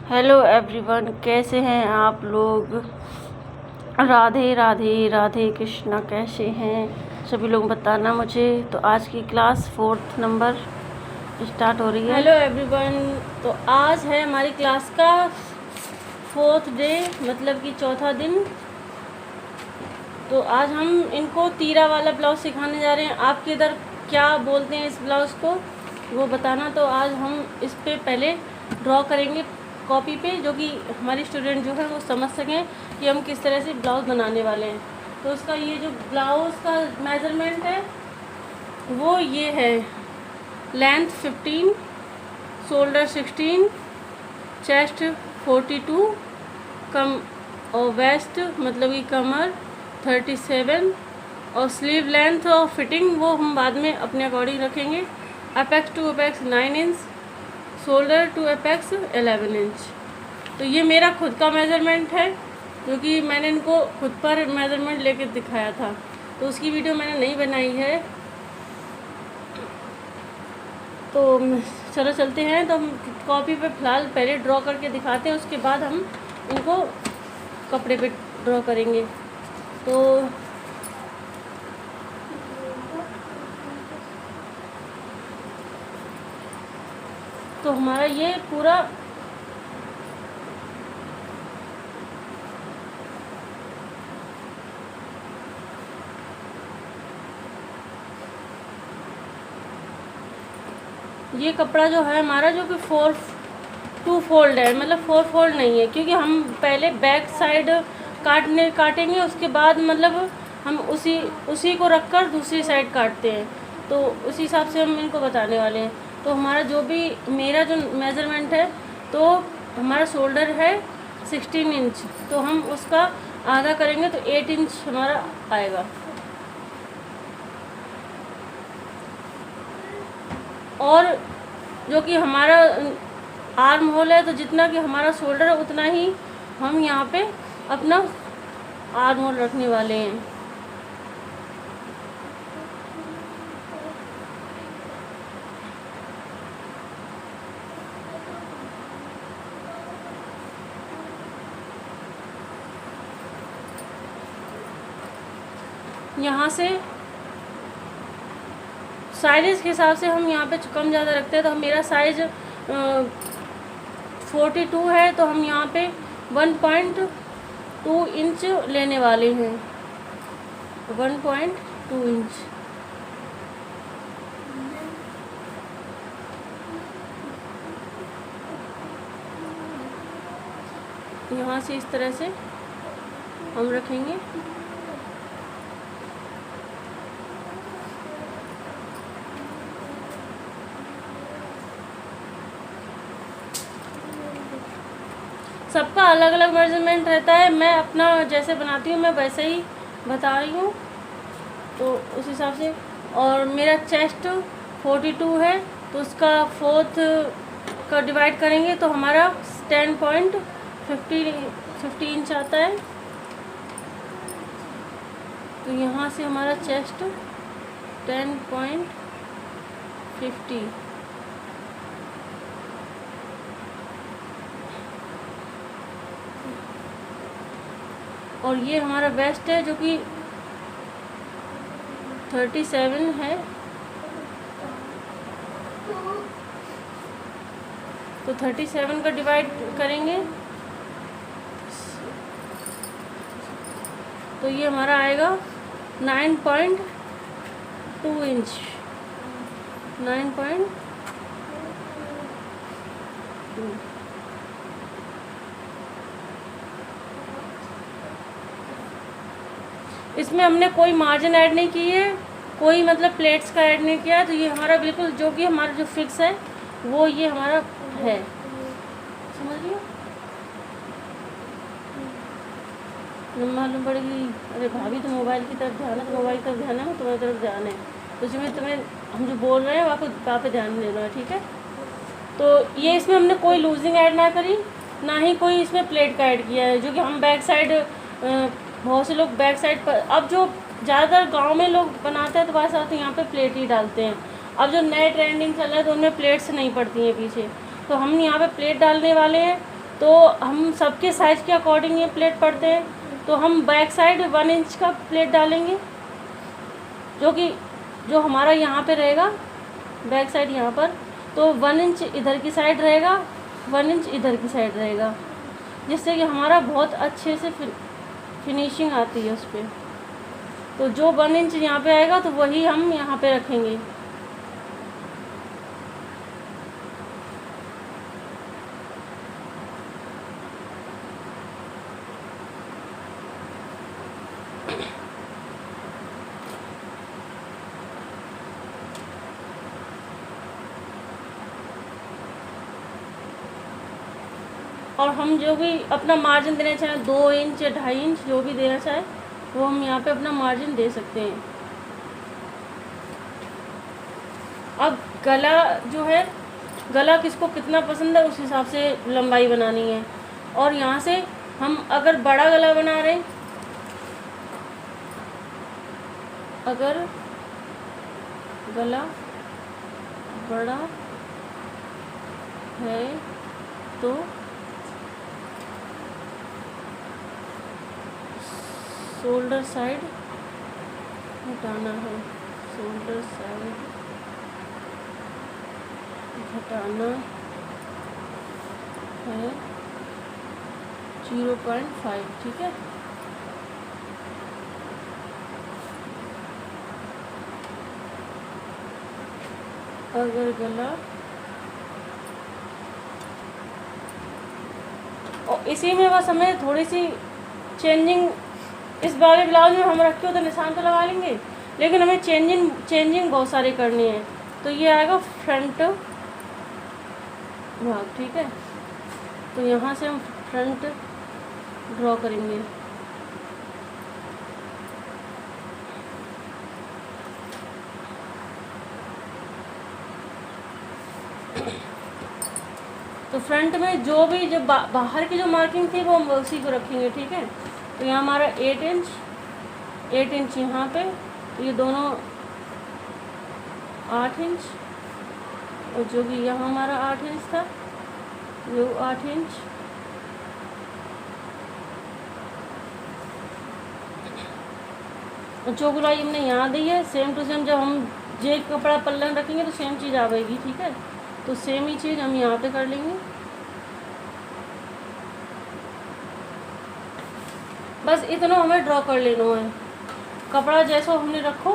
Hello everyone, कैसे हैं आप लोग। राधे राधे राधे कृष्णा। कैसे हैं सभी लोग, बताना मुझे। तो आज की क्लास 4th नंबर स्टार्ट हो रही है। हेलो एवरीवन, तो आज है हमारी क्लास का 4th डे, मतलब कि चौथा दिन। तो आज हम इनको तीरा वाला ब्लाउज सिखाने जा रहे हैं। आपके इधर क्या बोलते हैं इस ब्लाउज़ को, वो बताना। तो आज हम इस पे पहले ड्रॉ करेंगे कॉपी पे, जो कि हमारी स्टूडेंट जो है वो समझ सकें कि हम किस तरह से ब्लाउज़ बनाने वाले हैं। तो उसका ये जो ब्लाउज़ का मेज़रमेंट है वो ये है। लेंथ 15, शोल्डर 16, चेस्ट 42, कम और वेस्ट मतलब कि कमर 37, और स्लीव लेंथ और फिटिंग वो हम बाद में अपने अकॉर्डिंग रखेंगे। Apex to apex 9 inch, shoulder to apex 11 inch. तो ये मेरा खुद का मेज़रमेंट है, क्योंकि मैंने इनको खुद पर मेज़रमेंट लेके दिखाया था, तो उसकी वीडियो मैंने नहीं बनाई है। तो चलो चलते हैं। तो हम कॉपी पे फ़िलहाल पहले ड्रॉ करके दिखाते हैं, उसके बाद हम इनको कपड़े पे ड्रॉ करेंगे। तो हमारा ये पूरा ये कपड़ा जो है हमारा, जो कि 2 फोल्ड है, मतलब 4 फोल्ड नहीं है, क्योंकि हम पहले बैक साइड काटेंगे, उसके बाद मतलब हम उसी को रखकर दूसरी साइड काटते हैं। तो उसी हिसाब से हम इनको बताने वाले हैं। तो हमारा मेरा जो मेज़रमेंट है, तो हमारा शोल्डर है 16 इंच, तो हम उसका आधा करेंगे तो 8 इंच हमारा आएगा। और जो कि हमारा आर्म होल है, तो जितना कि हमारा शोल्डर है उतना ही हम यहाँ पे अपना आर्म होल रखने वाले हैं। यहाँ से साइज़ के हिसाब से हम यहाँ पे कम ज़्यादा रखते हैं। तो मेरा साइज़ 42 है, तो हम यहाँ पे 1.2 इंच लेने वाले हैं। 1.2 इंच। यहाँ से इस तरह से हम रखेंगे। सबका अलग अलग मेजरमेंट रहता है। मैं अपना जैसे बनाती हूँ मैं वैसे ही बता रही हूँ, तो उस हिसाब से। और मेरा चेस्ट 42 है, तो उसका 4th का डिवाइड करेंगे तो हमारा 10.50 इंच आता है। तो यहाँ से हमारा चेस्ट 10.50, और ये हमारा वेस्ट है जो कि 37 है। तो 37 का डिवाइड करेंगे तो ये हमारा आएगा 9.2 इंच। 9.2। इसमें हमने कोई मार्जिन ऐड नहीं की है, कोई मतलब प्लेट्स का ऐड नहीं किया है। तो ये हमारा बिल्कुल जो कि हमारा जो फिक्स है वो ये हमारा है, समझ लियो। मालूम पड़ेगी, अरे भाभी तो मोबाइल की तरफ ध्यान है, तो मोबाइल की तरफ ध्यान है, तुम्हारी तरफ ध्यान है, तो तुम्हें हम जो बोल रहे हैं वहाँ पे ध्यान देना है, ठीक है। तो ये इसमें हमने कोई लूजिंग ऐड ना करी, ना ही कोई इसमें प्लेट का ऐड किया है, जो कि हम बैक साइड बहुत से लोग बैक साइड पर, अब जो ज़्यादातर गांव में लोग बनाते हैं तो वैसा तो यहाँ पे प्लेट ही डालते हैं। अब जो नए ट्रेंडिंग चल रहा है तो उनमें प्लेट्स नहीं पड़ती हैं पीछे, तो हम यहाँ पे प्लेट डालने वाले हैं। तो हम सबके साइज़ के अकॉर्डिंग ये प्लेट पड़ते हैं। तो हम बैक साइड 1 इंच का प्लेट डालेंगे, जो हमारा यहाँ पे रहेगा बैक साइड यहाँ पर। तो 1 इंच इधर की साइड रहेगा, 1 इंच इधर की साइड रहेगा, जिससे कि हमारा बहुत अच्छे से फिनिशिंग आती है उस पर। तो जो 1 इंच यहाँ पे आएगा तो वही हम यहाँ पे रखेंगे। और हम जो भी अपना मार्जिन देना चाहें 2 इंच या 2.5 इंच जो भी देना चाहे वो हम यहाँ पे अपना मार्जिन दे सकते हैं। अब गला जो है, गला किसको कितना पसंद है उस हिसाब से लंबाई बनानी है। और यहाँ से हम अगर बड़ा गला बना रहे हैं, अगर गला बड़ा है तो शोल्डर साइड घटाना है, शोल्डर साइड घटाना है 0.5, ठीक है। अगर गला, और इसी में बस हमें थोड़ी सी चेंजिंग, इस वाले ब्लाउज में हम रखे हो तो निशान तो लगा लेंगे, लेकिन हमें चेंजिंग बहुत सारी करनी है। तो ये आएगा फ्रंट भाग, ठीक है। तो यहाँ से हम फ्रंट ड्रॉ करेंगे। तो फ्रंट में जो बाहर की जो मार्किंग थी वो हम उसी को रखेंगे, ठीक है। तो यहाँ हमारा 8 इंच यहाँ पे, तो ये दोनों 8 इंच, और जो भी यहाँ हमारा 8 इंच था वो 8 इंच। और जो गुलाई हमने यहाँ दी है सेम टू सेम, जब हम जे कपड़ा पल्लन रखेंगे तो सेम चीज़ आएगी, ठीक है। तो सेम ही चीज़ हम यहाँ पे कर लेंगे। बस इतना हमें ड्रॉ कर लेना है। कपड़ा जैसा हमने रखो,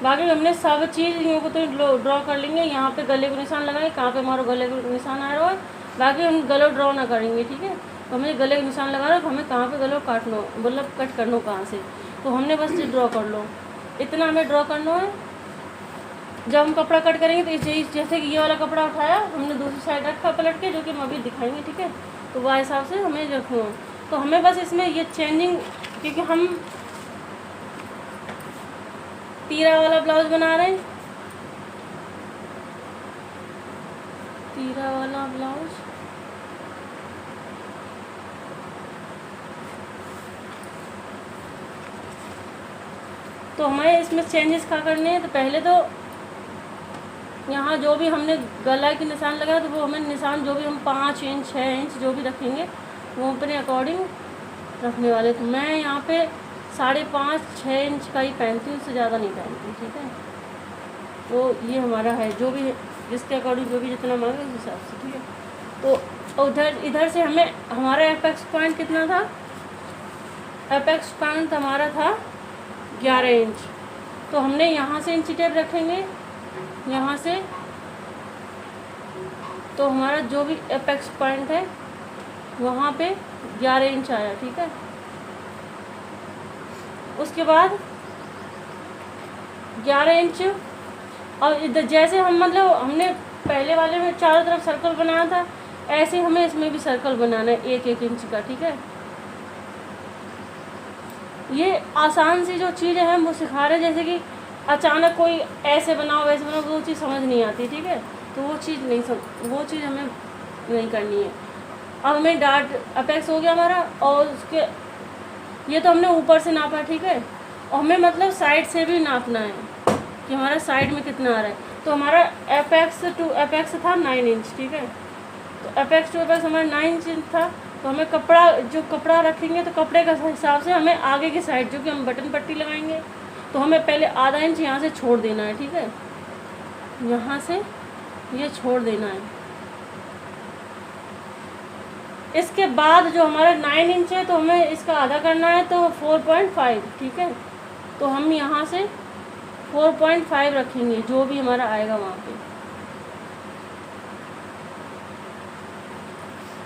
बाकी हमने सब चीज़ यूँ को तो ड्रॉ कर लेंगे। यहाँ पे गले को निशान लगाएंगे, कहाँ पे हमारा गले को निशान आ रहा है, बाकी हम गला ड्रॉ ना करेंगे, ठीक है। तो हमें गले को निशान लगा रहा है, तो हमें कहाँ पे गले को काटना, मतलब कट करना कहाँ से, तो हमने बस ये ड्रॉ कर लो। इतना हमें ड्रॉ करना है। जब हम कपड़ा कट करेंगे तो जैसे कि ये वाला कपड़ा उठाया हमने दूसरी साइड रखा पलट के, जो कि हम अभी दिखाएंगे, ठीक है। तो वह हिसाब से हमें रखना है। तो हमें बस इसमें ये चेंजिंग, क्योंकि हम तीरा वाला ब्लाउज बना रहे हैं, तीरा वाला ब्लाउज, तो हमें इसमें चेंजेस क्या करने हैं। तो पहले तो यहाँ जो भी हमने गला के निशान लगाया, तो वो हमें निशान जो भी हम 5 इंच 6 इंच जो भी रखेंगे वो अपने अकॉर्डिंग रखने वाले। तो मैं यहाँ पे 5.5-6 इंच का ही पहनती हूँ, उससे ज़्यादा नहीं पहनती, ठीक है। तो ये हमारा है, जो भी जिसके अकॉर्डिंग जो भी जितना मांगे उस हिसाब से, ठीक है। तो इधर से हमें हमारा एपेक्स पॉइंट कितना था, एपेक्स पॉइंट हमारा था 11 इंच। तो हमने यहाँ से इंची टेप रखेंगे, यहाँ से, तो हमारा जो भी एपेक्स पॉइंट है वहाँ पे 11 इंच आया, ठीक है। उसके बाद 11 इंच, और इधर जैसे हम मतलब हमने पहले वाले में चारों तरफ सर्कल बनाया था, ऐसे हमें इसमें भी सर्कल बनाना है 1-1 इंच का, ठीक है। ये आसान सी जो चीज़ें हैं वो सिखा रहे, जैसे कि अचानक कोई ऐसे बनाओ वैसे बनाओ, वो चीज़ समझ नहीं आती, ठीक है। तो वो चीज़ हमें नहीं करनी है। अब हमें डार्ट अपेक्स हो गया हमारा, और उसके ये तो हमने ऊपर से नापा, ठीक है। और हमें मतलब साइड से भी नापना है कि हमारा साइड में कितना आ रहा है। तो हमारा एपेक्स टू एपेक्स था 9 इंच, ठीक है। तो अपेक्स टू अपेक्स हमारा 9 इंच था, तो हमें कपड़ा रखेंगे तो कपड़े का हिसाब से हमें आगे की साइड जो कि हम बटन पट्टी लगाएंगे तो हमें पहले आधा इंच यहाँ से छोड़ देना है, ठीक है, यहाँ से ये छोड़ देना है। इसके बाद जो हमारा 9 इंच है तो हमें इसका आधा करना है, तो 4.5, ठीक है। तो हम यहाँ से 4.5 रखेंगे, जो भी हमारा आएगा वहाँ पे।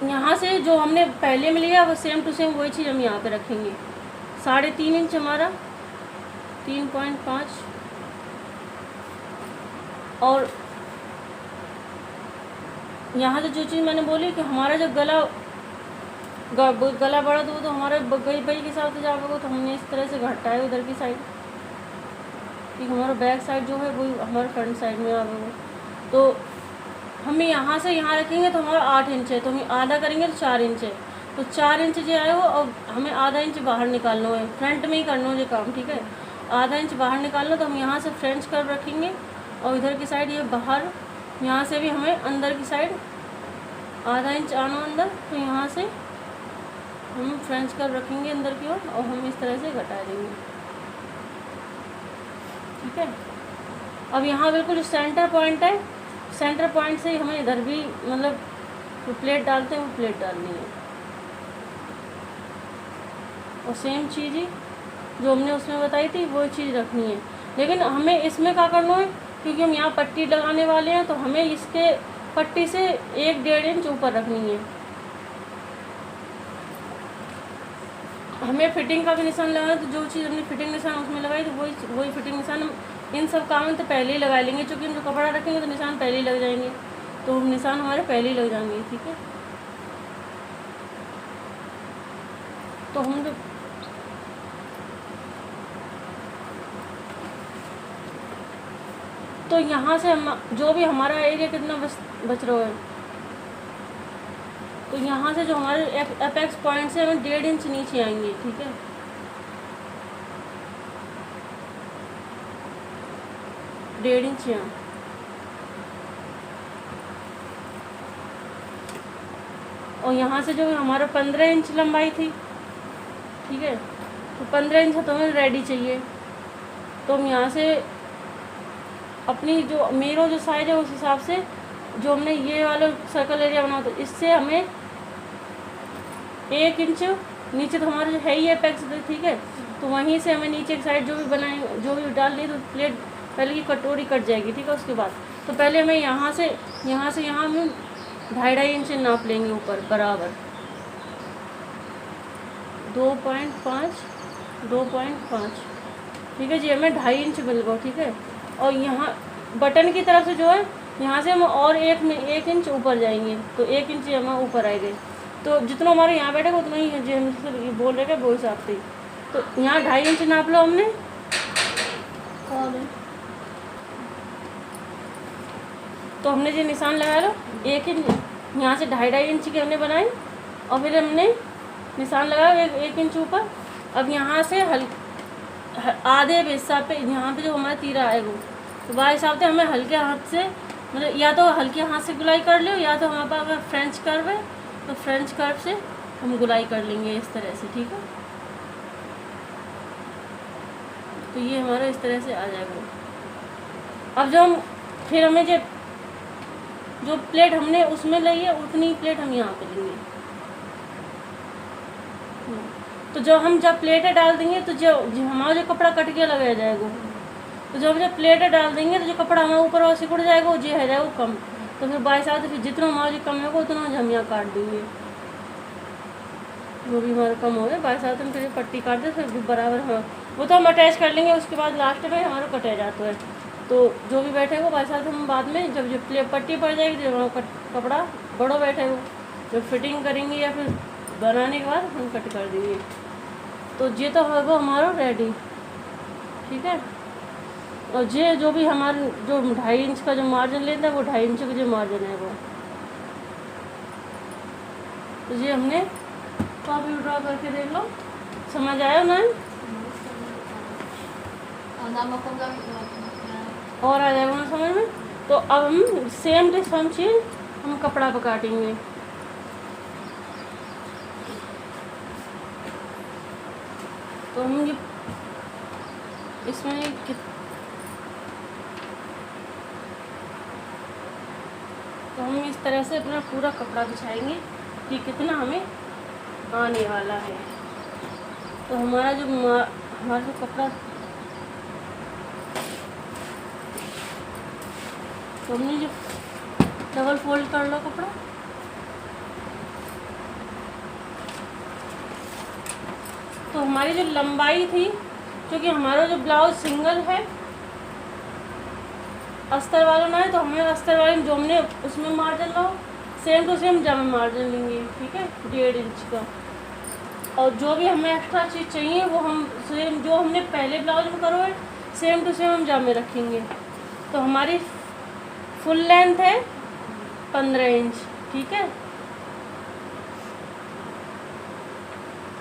यहाँ से जो हमने पहले में लिया वो सेम टू सेम वही चीज़ हम यहाँ पे रखेंगे। 3.5 इंच हमारा 3.5, और यहाँ से जो चीज़ मैंने बोली कि हमारा जो गला बड़ा तो हमारे बगल के हिसाब से जाएगा, तो हमने इस तरह से घटा है उधर की साइड, कि हमारा बैक साइड जो है वो हमारे फ्रंट साइड में आएगा। तो हमें यहाँ से यहाँ रखेंगे तो हमारा 8 इंच है, तो हम आधा करेंगे तो 4 इंच है, तो 4 इंच जो आएगा और हमें आधा इंच बाहर निकालना है, फ्रंट में ही करना है ये काम, ठीक है। आधा इंच बाहर निकालना, तो हम यहाँ से फ्रेंच कर्व रखेंगे और इधर की साइड ये बाहर, यहाँ से भी हमें अंदर की साइड आधा इंच आना अंदर, तो यहाँ से हम फ्रेंच कर्व रखेंगे अंदर की ओर और हम इस तरह से घटा देंगे, ठीक है। अब यहाँ बिल्कुल सेंटर पॉइंट है, सेंटर पॉइंट से हमें इधर भी मतलब जो प्लेट डालते हैं वो प्लेट डालनी है, और सेम चीज़ ही जो हमने उसमें बताई थी वो चीज़ रखनी है। लेकिन हमें इसमें क्या करना है, क्योंकि हम यहाँ पट्टी लगाने वाले हैं तो हमें इसके पट्टी से 1-1.5 इंच ऊपर रखनी है। हमें फिटिंग का भी निशान लगाना है, तो जो चीज़ हमने फिटिंग निशान उसमें लगाई तो वही फिटिंग निशान हम इन सब काम में तो पहले ही लगा लेंगे, क्योंकि हम जो कपड़ा रखेंगे तो निशान पहले ही लग जाएंगे, तो निशान हमारे पहले ही लग जाएंगे, ठीक है। तो हम तो यहाँ से हम जो भी हमारा एरिया कितना बच रहा है, तो यहाँ से जो हमारे एपेक्स पॉइंट से हमें 1.5 इंच नीचे आएंगे, ठीक है। डेढ़ इंच यहाँ, और यहाँ से जो हमारा 15 इंच लंबाई थी, ठीक है, तो 15 इंच तो हमें रेडी चाहिए। तो हम यहाँ से अपनी जो मेरो जो साइज है उस हिसाब से जो हमने ये वाला सर्कल एरिया बना था इससे हमें 1 इंच नीचे, तो हमारा जो है ही एपेक्स, ठीक है, तो वहीं से हमें नीचे की साइड जो भी बनाए जो भी डाल ली तो प्लेट पहले की कटोरी कट जाएगी, ठीक है। उसके बाद तो पहले हमें यहाँ से यहाँ हम 2.5 इंच नाप लेंगे ऊपर बराबर 2.5, ठीक है जी, हमें 2.5 इंच मिल गया, ठीक है। और यहाँ बटन की तरफ से जो है यहाँ से हम और 1 इंच ऊपर जाएंगे, तो 1 इंच हम ऊपर आएंगे, तो जितना हमारे यहाँ बैठेगा उतना ही जो हम बोल रहे हैं वो हिसाब से। तो यहाँ 2.5 इंच नाप लो हमने, तो हमने जो निशान लगाया लो 1 इंच, यहाँ से 2.5 इंच की हमने बनाई और फिर हमने निशान लगाया 1 इंच ऊपर। अब यहाँ से आधे हिस्सा पे यहाँ पे जो हमारा तीरा आएगा तो वह हिसाब से हमें हल्के हाथ से, मतलब या तो हल्के हाथ से गुलाई कर लो, या तो हमारे पास अगर फ्रेंच कर्व है तो फ्रेंच कर्व से हम गुलाई कर लेंगे इस तरह से, ठीक है। तो ये हमारा इस तरह से आ जाएगा। अब जो फिर हमें जो प्लेट हमने उसमें ली है उतनी प्लेट हम यहाँ पे लेंगे। तो जब प्लेटें डाल देंगे तो जो हमारा जो कपड़ा कट के लगाया जाएगा, तो जब प्लेटें डाल देंगे तो जो कपड़ा हमारे ऊपर और सिकुड़ जाएगा वो जो है जाएगा कम, तो फिर बाई साथ फिर जितना हमारा जो कम होगा उतना हम यहाँ काट देंगे, वो भी हमारा कम हो गया बाई साथ हम फिर पट्टी काट दे, फिर बराबर हम वो तो हम अटैच कर लेंगे। उसके बाद लास्ट में हमारा कटा जाता है, तो जो भी बैठेगा बाई साथ हम बाद में जब जो पट्टी पड़ जाएगी जब कपड़ा बड़ा बैठेगा जब फिटिंग करेंगे या फिर बनाने के बाद हम कट कर देंगे। तो ये तो होगा हमारा रेडी, ठीक है। और ये जो भी हमारे जो 2.5 इंच का जो मार्जिन लेता है वो 2.5 इंच का जो मार्जिन है वो, तो ये हमने कॉपी ड्रा करके देख लो, समझ आया ना? और आ जाएगा ना समझ में। तो अब हम सेम टू सेम चीज़ हम कपड़ा पर काटेंगे। तो हम ये इसमें तो हम इस तरह से अपना पूरा कपड़ा बिछाएंगे कि कितना हमें आने वाला है। तो हमारा जो कपड़ा, तो हमने जो डबल फोल्ड कर लो कपड़ा, तो हमारी जो लंबाई थी, क्योंकि हमारा जो ब्लाउज सिंगल है, अस्तर वाला ना है, तो हमें अस्तर वाले जो हमने उसमें मार्जिन लो, सेम टू सेम जामे मार्जिन लेंगे, ठीक है, 1.5 इंच का। और जो भी हमें एक्स्ट्रा चीज़ चाहिए वो हम सेम जो हमने पहले ब्लाउज में करो है, सेम टू सेम हम जामे रखेंगे। तो हमारी फुल लेंथ है 15 इंच, ठीक है।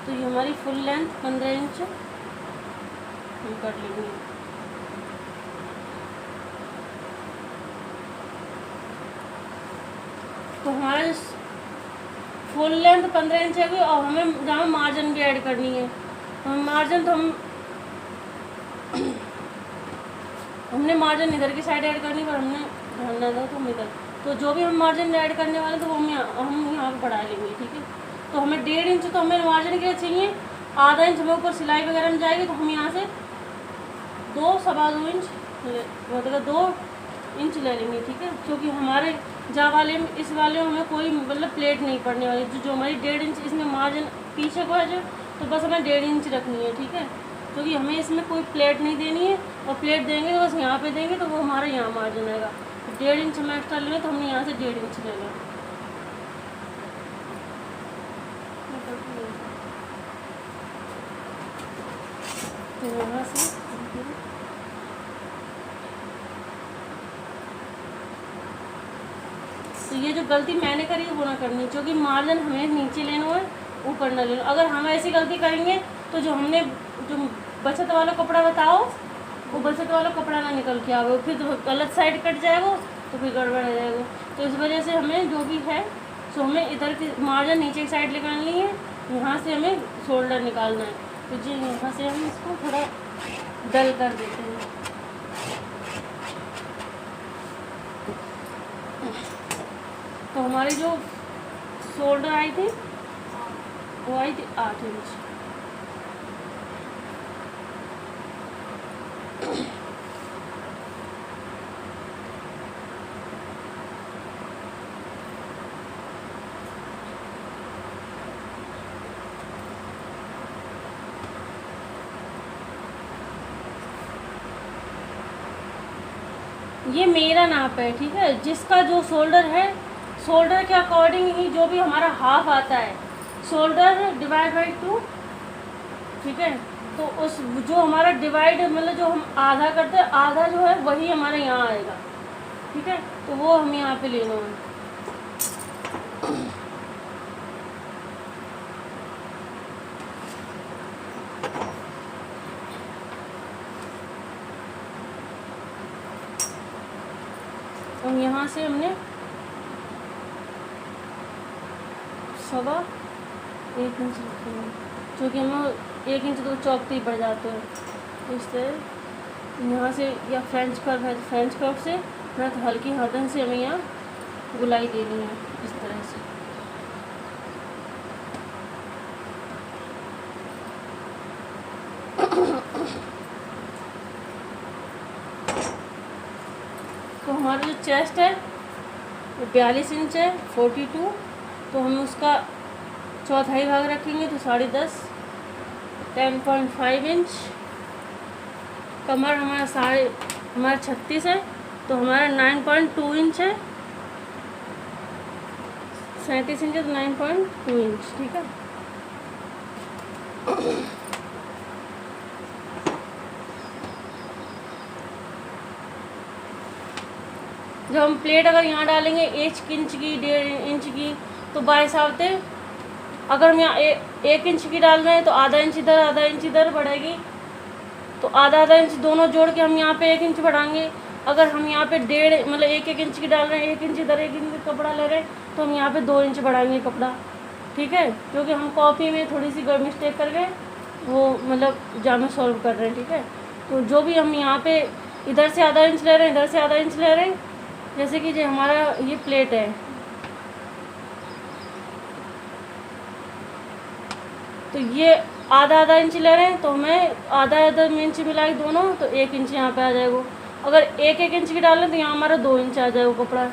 तो ये हमारी फुल लेंथ 15 इंच हम कर लेंगे। तो हमारे फुल लेंथ 15 इंच है और हमें जहाँ मार्जिन भी ऐड करनी है। तो मार्जिन तो हमने मार्जिन इधर की साइड ऐड करनी, पर हमने ध्यान ना दो तो हम इधर, तो जो भी हम मार्जिन ऐड करने वाले तो वो हम यहाँ पर बढ़ा लेंगे, ठीक है। तो हमें 1.5 इंच तो हमें मार्जिन के लिए चाहिए, आधा इंच हमें ऊपर सिलाई वगैरह में जाएगी, तो हम यहाँ से 2-2.25 इंच मतलब 2 इंच ले लेंगे, ठीक है। क्योंकि हमारे वाले में इस वाले में हमें कोई मतलब प्लेट नहीं पड़ने वाली, जो हमारी 1.5 इंच इसमें मार्जिन पीछे को है जो, तो बस हमें 1.5 इंच रखनी है, ठीक है। क्योंकि हमें इसमें कोई प्लेट नहीं देनी है, और प्लेट देंगे तो बस यहाँ पे देंगे तो वो हमारा यहाँ मार्जिन आएगा। 1.5 इंच हमें एक्स्ट्रा लेंगे तो हमने यहाँ से 1.5 इंच ले लें। तो यहाँ से तो ये जो गलती मैंने करी है वो ना करनी, क्योंकि मार्जिन हमें नीचे लेना है, ऊपर ना लेना। अगर हम ऐसी गलती करेंगे तो जो हमने जो बचत वाला कपड़ा बताओ, वो बचत वाला कपड़ा ना निकल के आवे, फिर तो गलत साइड कट जाएगा, तो फिर गड़बड़ हो जाएगा। तो इस वजह से हमें जो भी है सो हमें इधर की मार्जिन नीचे की साइड निकालनी है, यहाँ से हमें शोल्डर निकालना है। तो जी यहाँ से हम इसको थोड़ा डल कर देते हैं। तो हमारी जो शोल्डर आई थी वो आई थी 8 इंच। ये मेरा नाप है, ठीक है। जिसका जो शोल्डर है, शोल्डर के अकॉर्डिंग ही जो भी हमारा हाफ आता है, शोल्डर डिवाइड बाई 2, ठीक है। तो उस जो हमारा डिवाइड मतलब जो हम आधा करते हैं, आधा जो है वही हमारे यहाँ आएगा, ठीक है। तो वो हम यहाँ पे लेना है। और यहाँ से हमने 1.25 इंच रखेंगे, क्योंकि हम 1 इंच तो चौकते ही पड़ जाते हैं। तो इस तरह यहाँ से या फ्रेंच कर्व है, फ्रेंच कर्व से थोड़ा तो हल्की हाथन से हमें यहाँ गुलाई देनी है, इस तरह से। तो हमारा जो चेस्ट है वो 42 इंच है, 42। तो हम उसका चौथाई भाग रखेंगे तो 10.5, 10.5 इंच। कमर हमारा 36 है, तो हमारा 9.2 इंच है, 37 इंच है तो 9.2 इंच, ठीक है। जब हम प्लेट अगर यहाँ डालेंगे 1 इंच की, 1.5 इंच की, तो बाय हिसाब से अगर हम यहाँ 1 इंच की डाल रहे हैं तो आधा इंच इधर, आधा इंच इधर बढ़ेगी। तो आधा इंच दोनों जोड़ के हम यहाँ पे 1 इंच बढ़ाएंगे। अगर हम यहाँ पे 1.5 मतलब 1 इंच की डाल रहे हैं, 1 इंच इधर 1 इंच कपड़ा ले रहे हैं, तो हम यहाँ पे 2 इंच बढ़ाएंगे कपड़ा, ठीक है। क्योंकि हम कॉपी में थोड़ी सी मिस्टेक कर गए, वो मतलब जामे सॉल्व कर रहे हैं, ठीक है। तो जो भी हम यहाँ पे इधर से आधा इंच ले रहे हैं, इधर से आधा इंच ले रहे हैं, जैसे कि जो हमारा ये प्लेट है, तो ये आधा आधा इंच ले रहे हैं, तो हमें आधा आधा इंच मिला के दोनों, तो 1 इंच यहाँ पे आ जाएगा। अगर 1 इंच की डालें तो यहाँ हमारा 2 इंच आ जाएगा कपड़ा,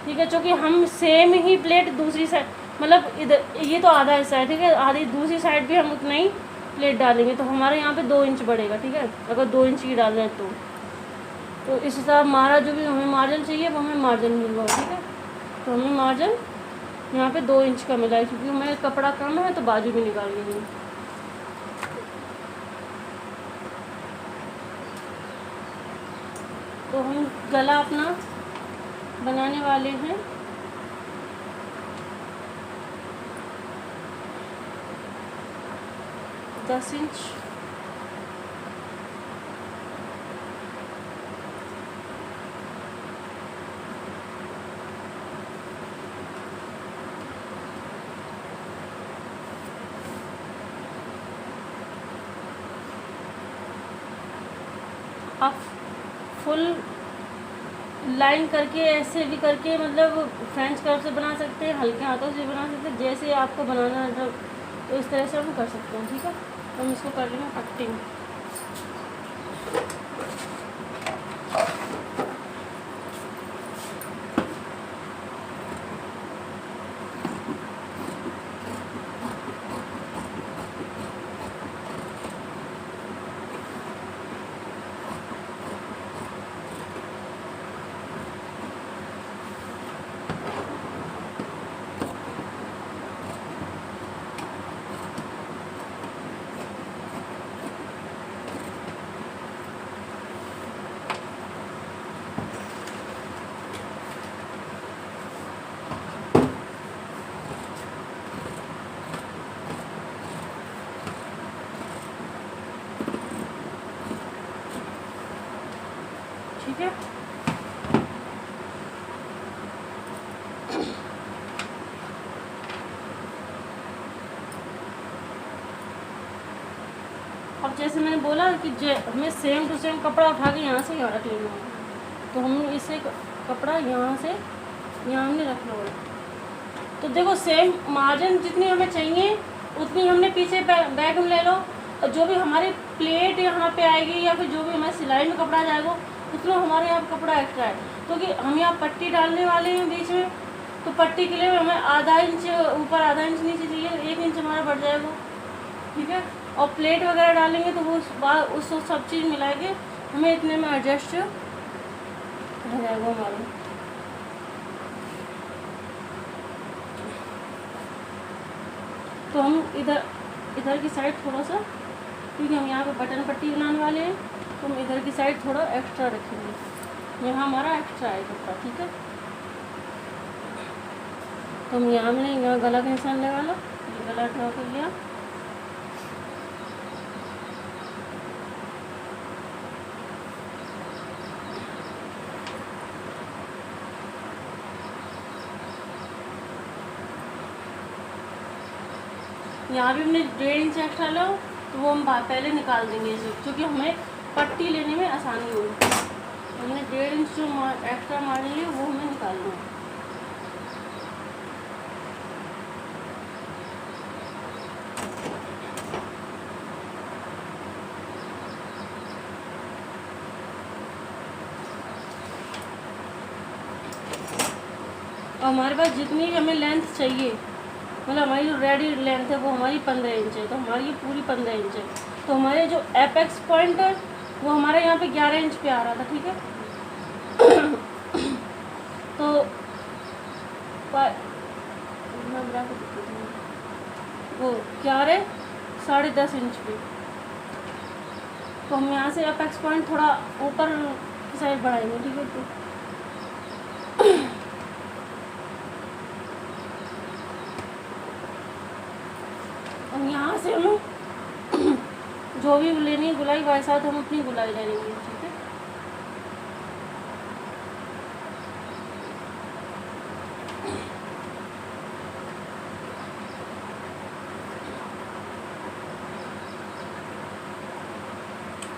ठीक है। चूँकि हम सेम ही प्लेट दूसरी साइड, मतलब इधर ये तो आधा हिस्सा है, ठीक है, आधी दूसरी साइड भी हम उतना ही प्लेट डालेंगे, तो हमारे यहाँ पे 2 इंच बढ़ेगा, ठीक है। अगर 2 इंच की डाल रहे हैं तो इस हिसाब हमारा जो भी हमें मार्जिन चाहिए वो हमें मार्जिन मिल रहा है, ठीक है। तो हमें मार्जिन यहाँ पे 2 इंच का मिला है, क्योंकि हमें कपड़ा कम है तो बाजू भी निकाल लेंगे। तो हम गला अपना बनाने वाले हैं। दस इंच आप फुल लाइन करके ऐसे भी करके मतलब फ्रेंच कर्व से बना सकते हैं, हल्के हाथों से बना सकते हैं, जैसे आपको बनाना है तो इस तरह से हम कर सकते हैं, ठीक है। तो हम इसको कर लेंगे कटिंग। ठीक है। अब जैसे मैंने बोला कि हमें सेम टू सेम कपड़ा उठा के यहाँ से यहाँ रख लेना है, तो हम इसे कपड़ा यहाँ से यहाँ हमने रखना होगा। तो देखो सेम मार्जिन जितनी हमें चाहिए उतनी हमने पीछे बैक में ले लो, और जो भी हमारी प्लेट यहाँ पे आएगी या फिर जो भी हमारे सिलाई में कपड़ा जाएगा उतना हमारे यहाँ कपड़ा एक्स्ट्रा है, क्योंकि हम यहाँ पट्टी डालने वाले हैं बीच में, तो पट्टी के लिए हमें आधा इंच ऊपर आधा इंच नीचे चाहिए, 1 इंच हमारा बढ़ जाएगा, ठीक है। और प्लेट वगैरह डालेंगे तो वो उस सब चीज़ मिला के हमें इतने में एडजस्ट हो जाएगा हमारा। तो हम इधर की साइड थोड़ा सा, क्योंकि हम यहाँ पे बटन पट्टी बनाने वाले हैं, तो हम इधर की साइड थोड़ा एक्स्ट्रा रखेंगे, यहाँ हमारा एक्स्ट्रा है कपड़ा, ठीक है। तो हम यहाँ गला का निशान लगा लो, गला ड्रॉ कर लिया। यहाँ भी हमने 1.5 इंच एक्स्ट्रा लो, तो वो हम पहले निकाल देंगे इसे, क्योंकि हमें पट्टी लेने में आसानी होगी। हमने 1.5 इंच जो एक्स्ट्रा मार्जिन है वो हमें निकालना है। और हमारे पास जितनी हमें लेंथ चाहिए, मतलब हमारी जो रेडी लेंथ है वो हमारी 15 इंच है, तो हमारी ये पूरी 15 इंच है। तो हमारे जो एपेक्स पॉइंट है वो हमारे यहाँ पे 11 इंच पे आ रहा था, ठीक है। तो वो 11 10.5 इंच पे, तो हम यहाँ से एपेक्स पॉइंट थोड़ा ऊपर की साइड बढ़ाएंगे, ठीक है। तो यहाँ से हम जो भी लेनी है गुलाई वैसा, तो हम अपनी गुलाई ले लेंगे, ठीक है।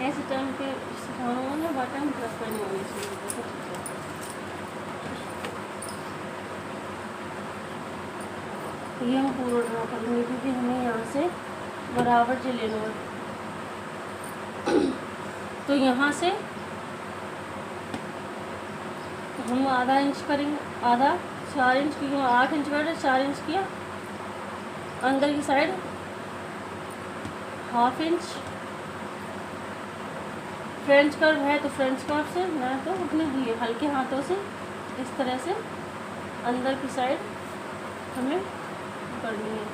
ऐसे टाइम पे सिखाऊंगा ना बटन प्लस करने वाली चीज़ देखो, ठीक है। ये हम पूरा ड्रा कर लेंगे क्योंकि हमें यहाँ से बराबर से लेना है। तो यहाँ से हम आधा इंच करेंगे, आधा 4 इंच की 8 इंच बैठे 4 इंच किया, अंदर की साइड 1/2 इंच। फ्रेंच कर्व है तो फ्रेंच कर्व से, ना तो अपने लिए हल्के हाथों से इस तरह से अंदर की साइड हमें करनी है।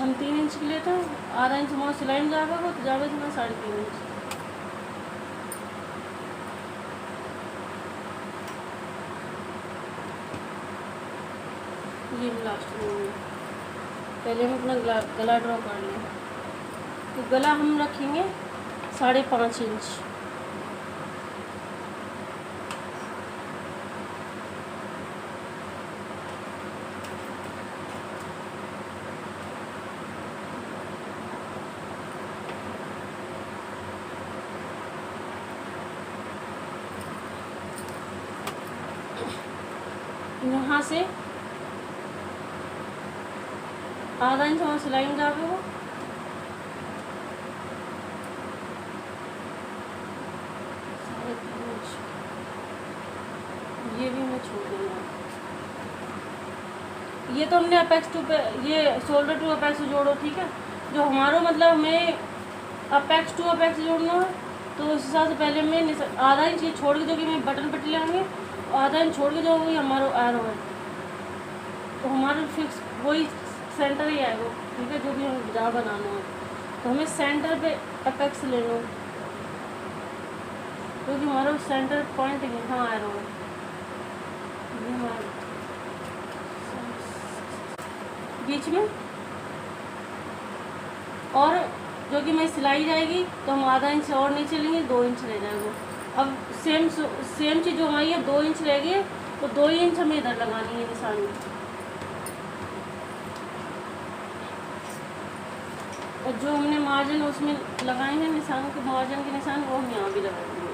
हम 3 इंच के लिए तो आधा इंच हमारा सिलाई में जाएगा तो जावे थोड़ा 3.5 इंच। ये लास्ट में पहले हम अपना गला ड्रॉ कर लें। तो गला हम रखेंगे 5.5 इंच। यहाँ से आधा इंच हमारा सिलाई में जाएगा वो, ये भी मैं छोड़ दूँगा। ये तो हमने अपेक्स टू पे, ये शोल्डर टू अपेक्स जोड़ो, ठीक है। जो हमारा मतलब हमें अपेक्स टू अपेक्स जोड़ना है तो उस हिसाब से पहले मैं आधा इंच ये छोड़ के, जो कि मैं बटन पट्टी लगाएंगे, आधा इंच छोड़ के जो वही हमारा एरो है तो हमारा फिक्स वही सेंटर ही आएगा, ठीक है। जो भी हमें जहाँ बनाना है तो हमें सेंटर पे अपेक्स लेना है क्योंकि हमारा सेंटर पॉइंट यहाँ एरो है। ये हमारा बीच में, और जो कि मैं सिलाई जाएगी तो हम आधा इंच और नीचे लेंगे, 2 इंच रह जाएगा। अब सेम चीज़ जो हमारी है 2 इंच रह गई तो 2 इंच हमें इधर लगानी है निशान में, और जो हमने मार्जिन उसमें लगाए हैं निशान के, मार्जिन के निशान वो हम यहाँ भी लगा देंगे।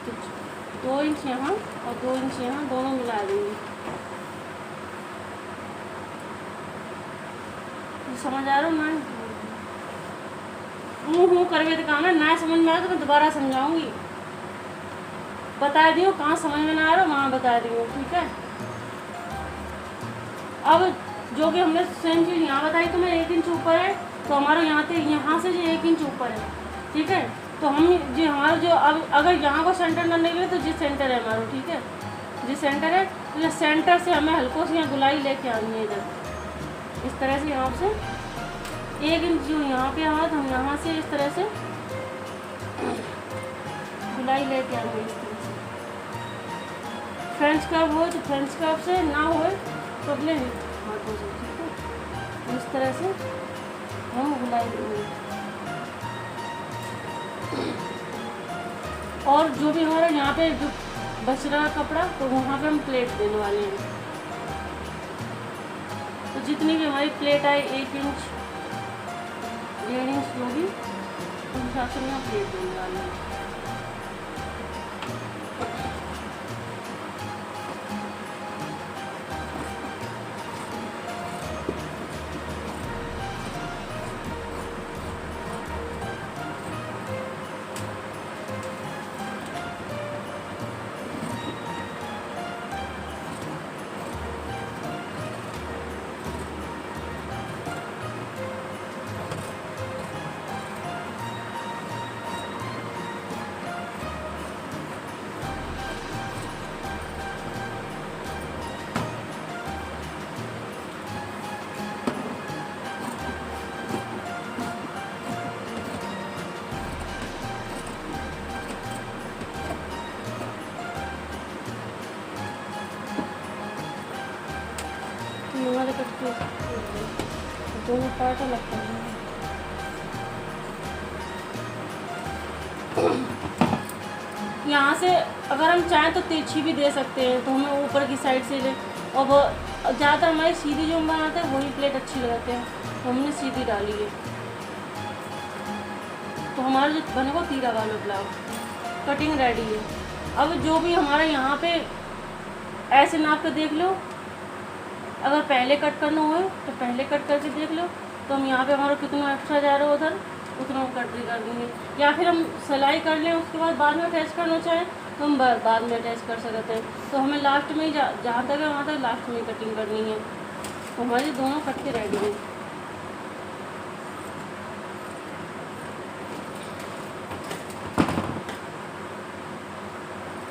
तो 2 इंच यहाँ और 2 इंच यहाँ दोनों मिला देंगे। समझ आ रहा हूँ मैं? हूँ करवे तो काम है, ना समझ में आया तो मैं दोबारा समझाऊंगी। बता दी हूँ, कहाँ समझ में ना आ रहा वहाँ बता दी हूँ, ठीक है। अब जो कि हमने सेम चीज़ यहाँ बताई तो मैं 1 इंच ऊपर है तो हमारा यहाँ से जो 1 इंच ऊपर है, ठीक है। तो हम जो हमारा जो अब अगर यहाँ को सेंटर करने के लिए तो जिस सेंटर है हमारा, ठीक है, जिस सेंटर है तो सेंटर से हमें हल्को से यहाँ गुलाई लेके आनी है इधर, इस तरह से यहाँ से 1 इंच जो यहाँ पे हमारा, तो हम यहाँ से इस तरह से गुलाई लेके आनी है इस तरह से। फ्रेंच कर्व हो तो फ्रेंच कर्व से, ना हो तो अपने हाथों से, ठीक है। इस तरह से हम गुलाई देंगे। और जो भी हमारा यहाँ पे जो बच रहा कपड़ा तो वहाँ पे हम प्लेट देने वाले हैं। तो जितनी भी हमारी प्लेट आए 1 इंच 1.5 इंच जो भी, उस हिसाब से हम प्लेट देने वाले हैं। दोनों पार्ट अलग कर देंगे। यहाँ से अगर हम चाहें तो तिरछी भी दे सकते हैं, तो हमें ऊपर की साइड से और वो ज़्यादातर हमारी सीधी जो हम बनाते हैं वही प्लेट अच्छी लगाते हैं, तो हमने सीधी डाली है। तो हमारा जो बनेगा तीरा वाला ब्लाउज कटिंग रेडी है। अब जो भी हमारा यहाँ पे ऐसे नाप के देख लो, अगर पहले कट करना हो तो पहले कट करके देख लो, तो हम यहाँ पे हमारा कितना एक्स्ट्रा जा रहा है उधर उतना हम कट भी कर देंगे, या फिर हम सिलाई कर लें उसके बाद में अटैच करना चाहें तो हम बाद में अटैच कर सकते हैं। तो हमें लास्ट में ही जहाँ तक है वहाँ तक लास्ट में ही कटिंग करनी है। तो हमारे दोनों कट के रेडी हैं।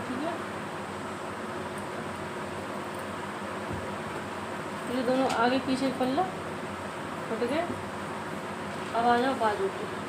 ठीक है, ये दोनों आगे पीछे पल्ला कट गए। अब आ जाओ बाजू पे।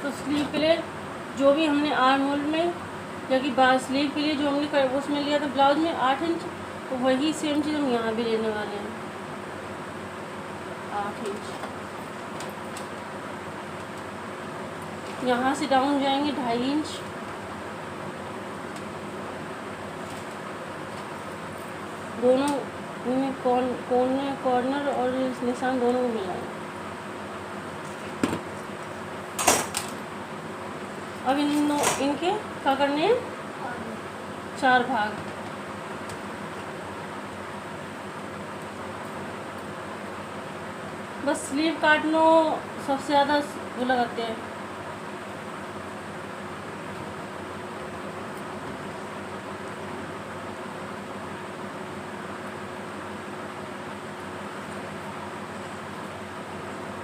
तो स्लीव के लिए जो भी हमने आर्म होल में या कि स्लीव के लिए जो हमने उसमें लिया था ब्लाउज में 8 इंच, तो वही सेम चीज़ हम यहाँ भी लेने वाले हैं 8 इंच। यहाँ से डाउन जाएंगे 2.5 इंच। दोनों में कॉर्नर और निशान दोनों को मिलाएंगे। अब इनके क्या करने हैं 4 भाग। बस स्लीव काटना सबसे ज़्यादा वो लगाते हैं।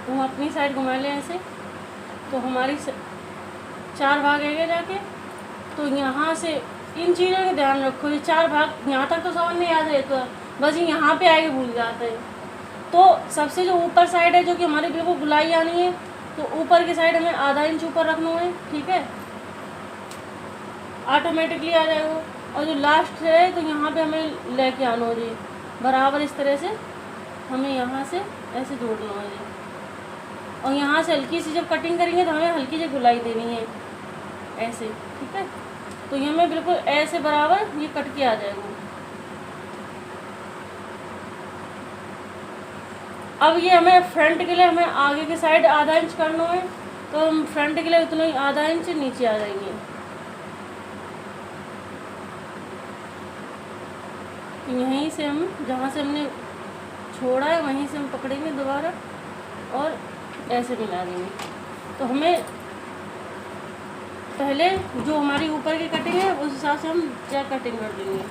तो हम अपनी साइड घुमा लें ऐसे, तो हमारी 4 भाग आएंगे जाके। तो यहाँ से इन चीज़ों का ध्यान रखो, ये 4 भाग यहाँ तक तो समझ नहीं याद रहता, बस ये यहाँ पे आके भूल जाते हैं। तो सबसे जो ऊपर साइड है जो कि हमारी बिल्कुल गुलाई आनी है, तो ऊपर की साइड हमें आधा इंच ऊपर रखना है। ठीक है, ऑटोमेटिकली आ जाएगा। और जो लास्ट है तो यहाँ पे हमें लेके आना हो जी बराबर इस तरह से, हमें यहाँ से ऐसे जोड़ना हो जी। और यहाँ से हल्की सी जब कटिंग करेंगे तो हमें हल्की सी गुलाई देनी है ऐसे। ठीक है, तो ये हमें बिल्कुल ऐसे बराबर ये कट के आ जाएगा। अब ये हमें फ्रंट के लिए हमें आगे की साइड आधा इंच करना है, तो हम फ्रंट के लिए उतना ही आधा इंच नीचे आ जाएंगे। यहीं से हम जहाँ से हमने छोड़ा है वहीं से हम पकड़ेंगे दोबारा और ऐसे मिला देंगे। तो हमें पहले जो हमारी ऊपर की कटिंग है उस हिसाब से हम चेक कटिंग कर देंगे।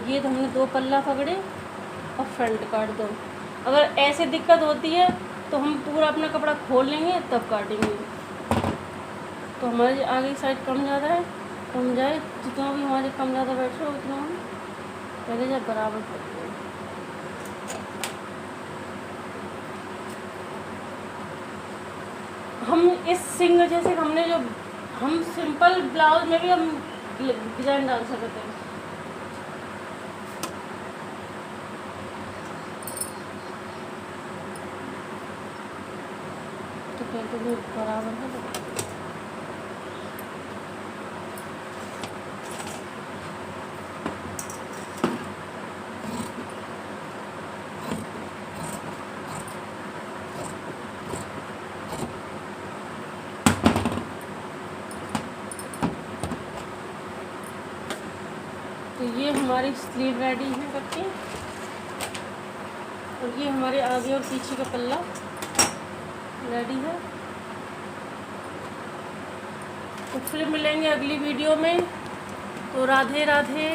ये तो हमने 2 पल्ला पकड़े और फ्रंट काट दो। अगर ऐसे दिक्कत होती है तो हम पूरा अपना कपड़ा खोल लेंगे तब काटेंगे। तो हमारे आगे की साइड कम ज़्यादा है, तो हम जाए जितना भी हमारे कम ज़्यादा बैठ रहे हो उतना हम पहले जब बराबर कर देंगे। हम इस सिंगल जैसे हमने जो हम सिंपल ब्लाउज में भी हम डिज़ाइन डाल सकते हैं। तो कहते हैं बराबर है। तो ये हमारी स्लीव रेडी है करके, और ये हमारे आगे और पीछे का पल्ला रेडी है। तो फिर मिलेंगे अगली वीडियो में। तो राधे राधे।